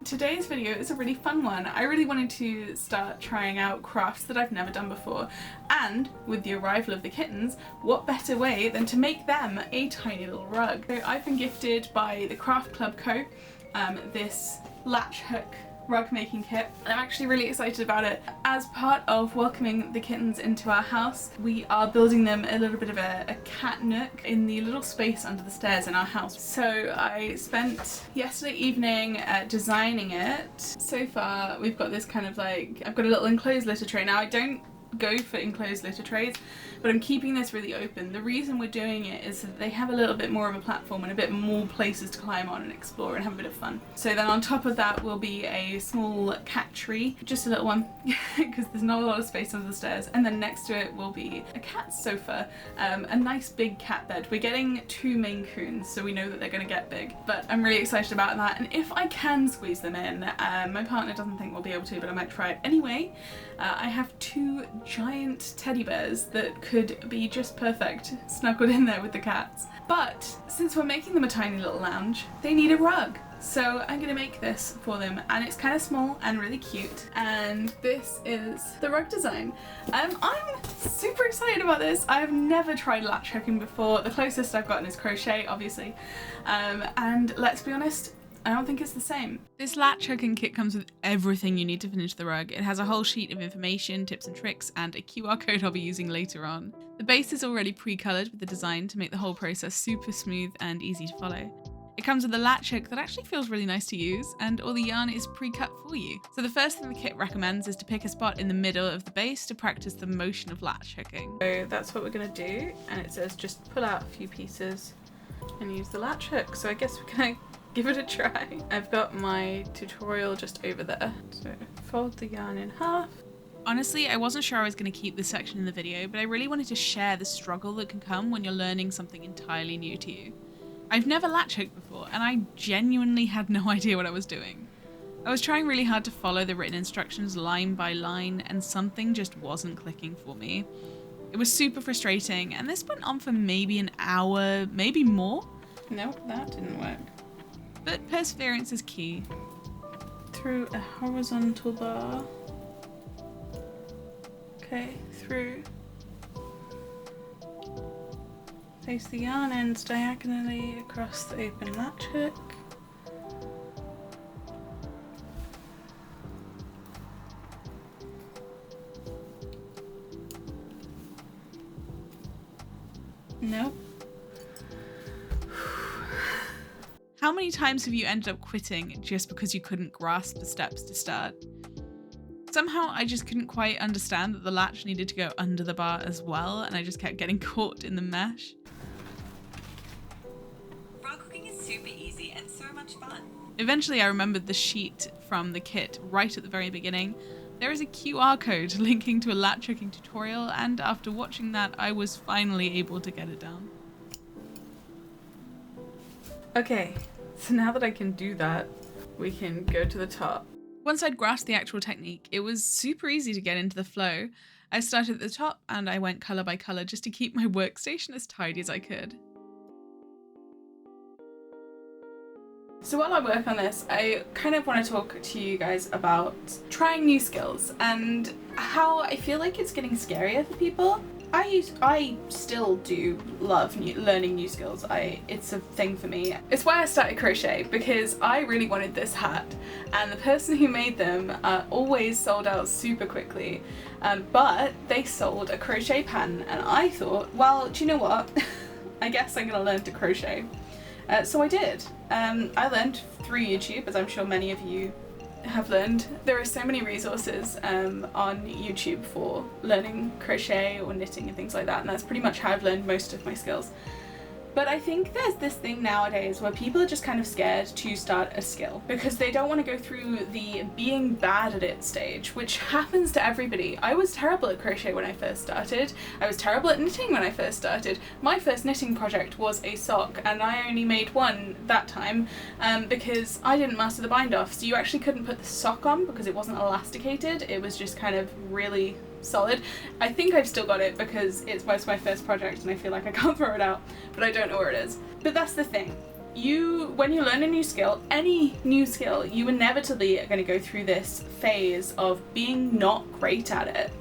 Today's video is a really fun one. I really wanted to start trying out crafts that I've never done before, and with the arrival of the kittens, what better way than to make them a tiny little rug. So I've been gifted by the Craft Club Co. This Latch hook rug making kit. I'm actually really excited about it. As part of welcoming the kittens into our house, we are building them a little bit of a cat nook in the little space under the stairs in our house. So I spent yesterday evening designing it. So far we've got this kind of like, I've got a little enclosed litter tray. Now I don't go for enclosed litter trays, but I'm keeping this really open. The reason we're doing it is that they have a little bit more of a platform and a bit more places to climb on and explore and have a bit of fun. So then on top of that will be a small cat tree, just a little one because there's not a lot of space under the stairs, and then next to it will be a cat sofa, a nice big cat bed. We're getting 2 Maine Coons, so we know that they're going to get big, but I'm really excited about that, and if I can squeeze them in, my partner doesn't think we'll be able to, but I might try it anyway. I have 2 giant teddy bears that could be just perfect snuggled in there with the cats. But since we're making them a tiny little lounge, they need a rug. So I'm gonna make this for them, and it's kind of small and really cute, and this is the rug design. I'm super excited about this. I've never tried latch hooking before. The closest I've gotten is crochet, obviously, and let's be honest, I don't think it's the same. This latch hooking kit comes with everything you need to finish the rug. It has a whole sheet of information, tips and tricks, and a QR code I'll be using later on. The base is already pre-coloured with the design to make the whole process super smooth and easy to follow. It comes with a latch hook that actually feels really nice to use, and all the yarn is pre-cut for you. So the first thing the kit recommends is to pick a spot in the middle of the base to practice the motion of latch hooking. So that's what we're going to do, and it says just pull out a few pieces and use the latch hook. So I guess we're going to give it a try. I've got my tutorial just over there. So fold the yarn in half. Honestly, I wasn't sure I was going to keep this section in the video, but I really wanted to share the struggle that can come when you're learning something entirely new to you. I've never latch hooked before, and I genuinely had no idea what I was doing. I was trying really hard to follow the written instructions line by line, and something just wasn't clicking for me. It was super frustrating, and this went on for maybe an hour, maybe more. Nope, that didn't work. But perseverance is key. Through a horizontal bar. Okay, through. Place the yarn ends diagonally across the open latch hook. Nope. How many times have you ended up quitting just because you couldn't grasp the steps to start? Somehow I just couldn't quite understand that the latch needed to go under the bar as well, and I just kept getting caught in the mesh. Rug hooking is super easy and so much fun. Eventually I remembered the sheet from the kit right at the very beginning. There is a QR code linking to a latch hooking tutorial, and after watching that I was finally able to get it down. Okay, so now that I can do that, we can go to the top. Once I'd grasped the actual technique, it was super easy to get into the flow. I started at the top and I went colour by colour just to keep my workstation as tidy as I could. So while I work on this, I kind of want to talk to you guys about trying new skills and how I feel like it's getting scarier for people. I still do love learning new skills. It's a thing for me. It's why I started crochet, because I really wanted this hat, and the person who made them always sold out super quickly, but they sold a crochet pattern, and I thought, well, do you know what? I guess I'm gonna learn to crochet. So I did. I learned through YouTube, as I'm sure many of you have learned. There are so many resources on YouTube for learning crochet or knitting and things like that, and that's pretty much how I've learned most of my skills. But I think there's this thing nowadays where people are just kind of scared to start a skill because they don't want to go through the being bad at it stage, which happens to everybody. I was terrible at crochet when I first started. I was terrible at knitting when I first started. My first knitting project was a sock, and I only made one that time because I didn't master the bind off. So you actually couldn't put the sock on because it wasn't elasticated. It was just kind of really solid. I think I've still got it because it was my first project and I feel like I can't throw it out, but I don't know where it is. But that's the thing. When you learn a new skill, any new skill, you inevitably are going to go through this phase of being not great at it.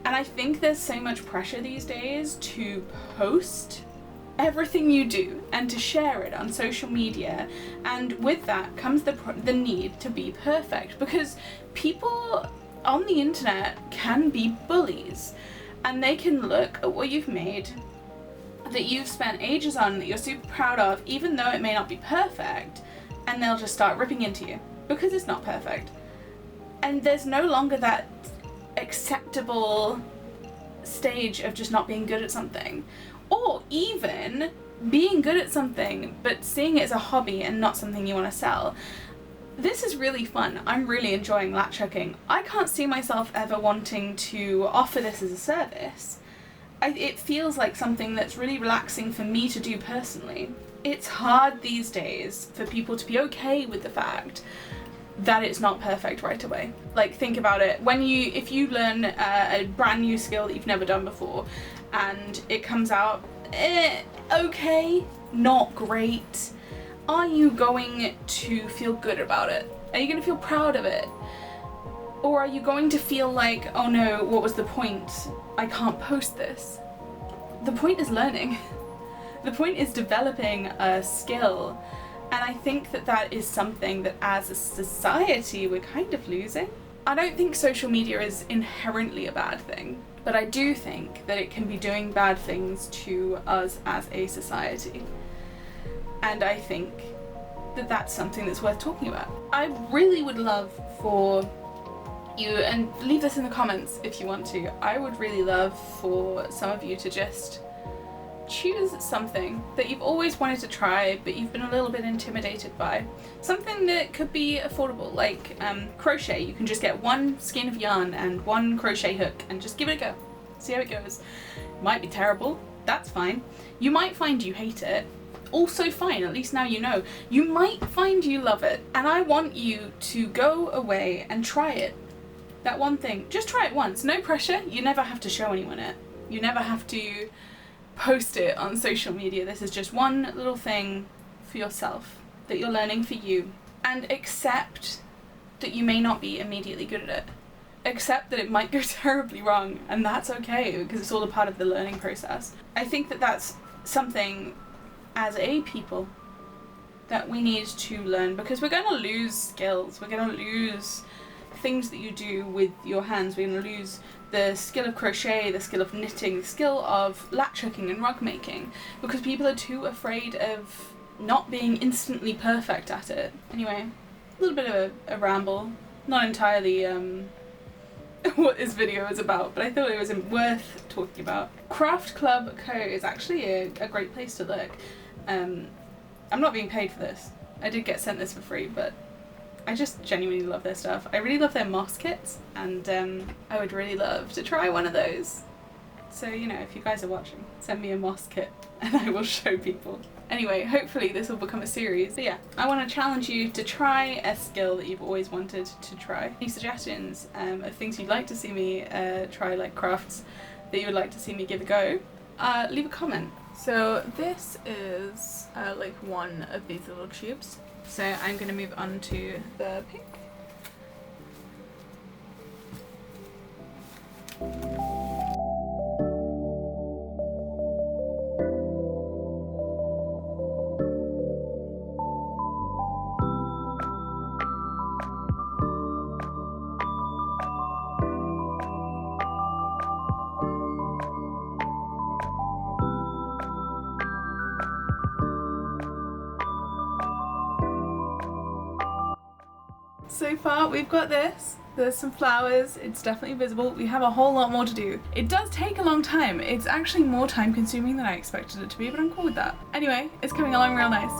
And I think there's so much pressure these days to post everything you do and to share it on social media, and with that comes the need to be perfect, because people on the internet can be bullies and they can look at what you've made that you've spent ages on, that you're super proud of, even though it may not be perfect, and they'll just start ripping into you because it's not perfect. And there's no longer that acceptable stage of just not being good at something, or even being good at something but seeing it as a hobby and not something you want to sell. This is really fun. I'm really enjoying latch hooking. I can't see myself ever wanting to offer this as a service. It feels like something that's really relaxing for me to do personally. It's hard these days for people to be okay with the fact that it's not perfect right away. Like, think about it. If you learn a brand new skill that you've never done before and it comes out okay, not great, are you going to feel good about it? Are you going to feel proud of it? Or are you going to feel like, oh no, what was the point? I can't post this. The point is learning. The point is developing a skill. And I think that is something that as a society we're kind of losing. I don't think social media is inherently a bad thing, but I do think that it can be doing bad things to us as a society. And I think that that's something that's worth talking about. I really would love for you, and leave this in the comments if you want to, I would really love for some of you to just choose something that you've always wanted to try but you've been a little bit intimidated by. Something that could be affordable, like crochet. You can just get one skein of yarn and one crochet hook and just give it a go. See how it goes. It might be terrible, that's fine. You might find you hate it, also fine, at least now you know. You might find you love it, and I want you to go away and try it. That one thing, just try it once, no pressure. You never have to show anyone it. You never have to post it on social media. This is just one little thing for yourself that you're learning for you. And accept that you may not be immediately good at it. Accept that it might go terribly wrong, and that's okay, because it's all a part of the learning process. I think that that's something as a people that we need to learn, because we're going to lose skills. We're going to lose things that you do with your hands. We're going to lose the skill of crochet, the skill of knitting, the skill of latch hooking and rug making, because people are too afraid of not being instantly perfect at it. Anyway, a little bit of a ramble, not entirely what this video is about, but I thought it was worth talking about. Craft Club Co. is actually a great place to look. I'm not being paid for this. I did get sent this for free, but I just genuinely love their stuff. I really love their moss kits, and I would really love to try one of those. So, you know, if you guys are watching, send me a moss kit and I will show people. Anyway, hopefully this will become a series. But yeah, I want to challenge you to try a skill that you've always wanted to try. Any suggestions of things you'd like to see me try, like crafts that you would like to see me give a go, leave a comment. So this is like one of these little tubes. So I'm going to move on to the pink. So far we've got this. There's some flowers, it's definitely visible. We have a whole lot more to do. It does take a long time. It's actually more time consuming than I expected it to be, but I'm cool with that. Anyway, it's coming along real nice.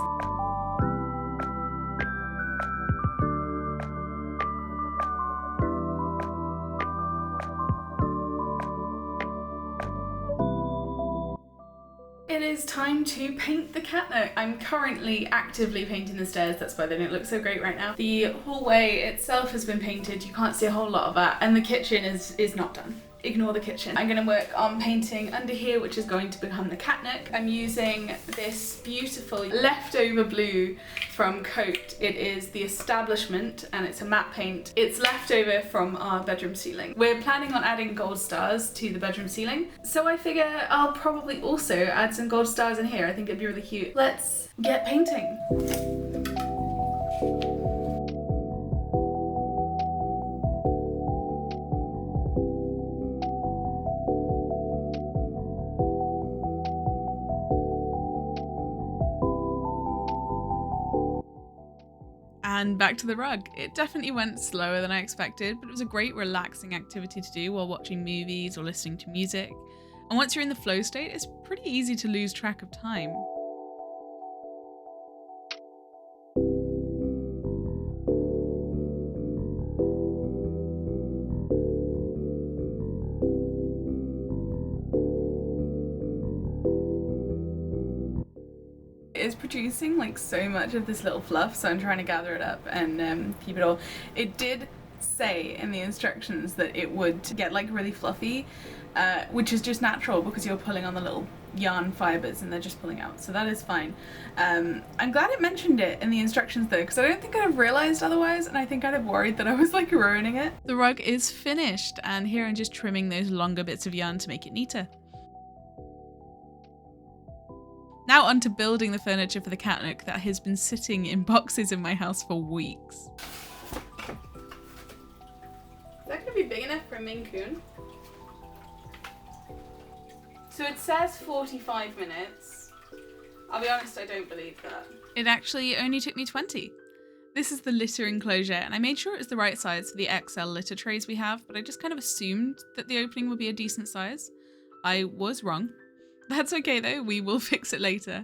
It is time to paint the cat nook. I'm currently actively painting the stairs, that's why they don't look so great right now. The hallway itself has been painted, you can't see a whole lot of that, and the kitchen is not done. ignore the kitchen. I'm gonna work on painting under here, which is going to become the cat nook. I'm using this beautiful leftover blue from Coat. It is the Establishment and it's a matte paint. It's leftover from our bedroom ceiling. We're planning on adding gold stars to the bedroom ceiling, so I figure I'll probably also add some gold stars in here. I think it'd be really cute. Let's get painting. And back to the rug. It definitely went slower than I expected, but it was a great relaxing activity to do while watching movies or listening to music. And once you're in the flow state, it's pretty easy to lose track of time. It's producing like so much of this little fluff, so I'm trying to gather it up and keep it all. It did say in the instructions that it would get like really fluffy, which is just natural because you're pulling on the little yarn fibers and they're just pulling out, so that is fine. I'm glad it mentioned it in the instructions though, because I don't think I'd have realised otherwise, and I think I'd have worried that I was like ruining it. The rug is finished, and here I'm just trimming those longer bits of yarn to make it neater. Now on to building the furniture for the cat nook that has been sitting in boxes in my house for weeks. Is that going to be big enough for a Maine Coon? So it says 45 minutes. I'll be honest, I don't believe that. It actually only took me 20. This is the litter enclosure, and I made sure it was the right size for the XL litter trays we have, but I just kind of assumed that the opening would be a decent size. I was wrong. That's okay though, we will fix it later.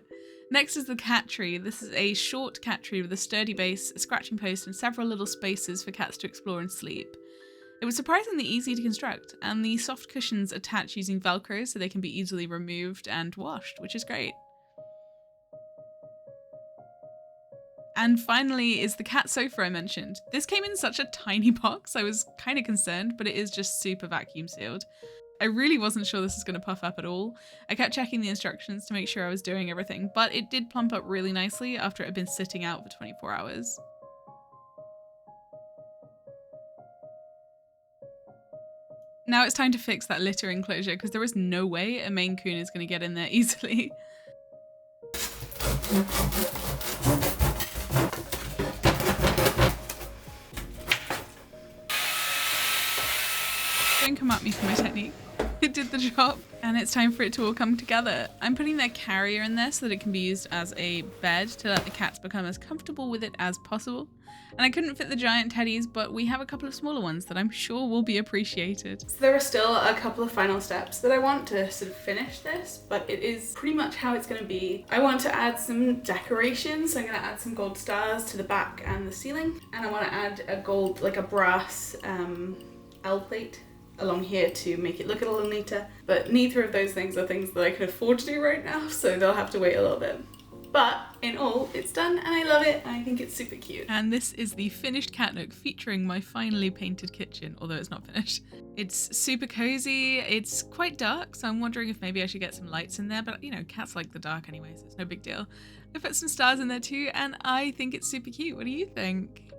Next is the cat tree. This is a short cat tree with a sturdy base, a scratching post, and several little spaces for cats to explore and sleep. It was surprisingly easy to construct, and the soft cushions attach using Velcro so they can be easily removed and washed, which is great. And finally is the cat sofa I mentioned. This came in such a tiny box, I was kind of concerned, but it is just super vacuum sealed. I really wasn't sure this was going to puff up at all. I kept checking the instructions to make sure I was doing everything, but it did plump up really nicely after it had been sitting out for 24 hours. Now it's time to fix that litter enclosure because there is no way a Maine Coon is going to get in there easily. Don't come at me for my technique. It did the job, and it's time for it to all come together. I'm putting their carrier in there so that it can be used as a bed to let the cats become as comfortable with it as possible. And I couldn't fit the giant teddies, but we have a couple of smaller ones that I'm sure will be appreciated. So there are still a couple of final steps that I want to sort of finish this, but it is pretty much how it's going to be. I want to add some decorations, so I'm going to add some gold stars to the back and the ceiling, and I want to add a gold, like a brass L plate along here to make it look a little neater, but neither of those things are things that I can afford to do right now, so they'll have to wait a little bit. But in all, it's done and I love it and I think it's super cute. And this is the finished cat nook featuring my finally painted kitchen, although it's not finished. It's super cozy, it's quite dark, so I'm wondering if maybe I should get some lights in there, but you know, cats like the dark anyway, so it's no big deal. I put some stars in there too, and I think it's super cute. What do you think?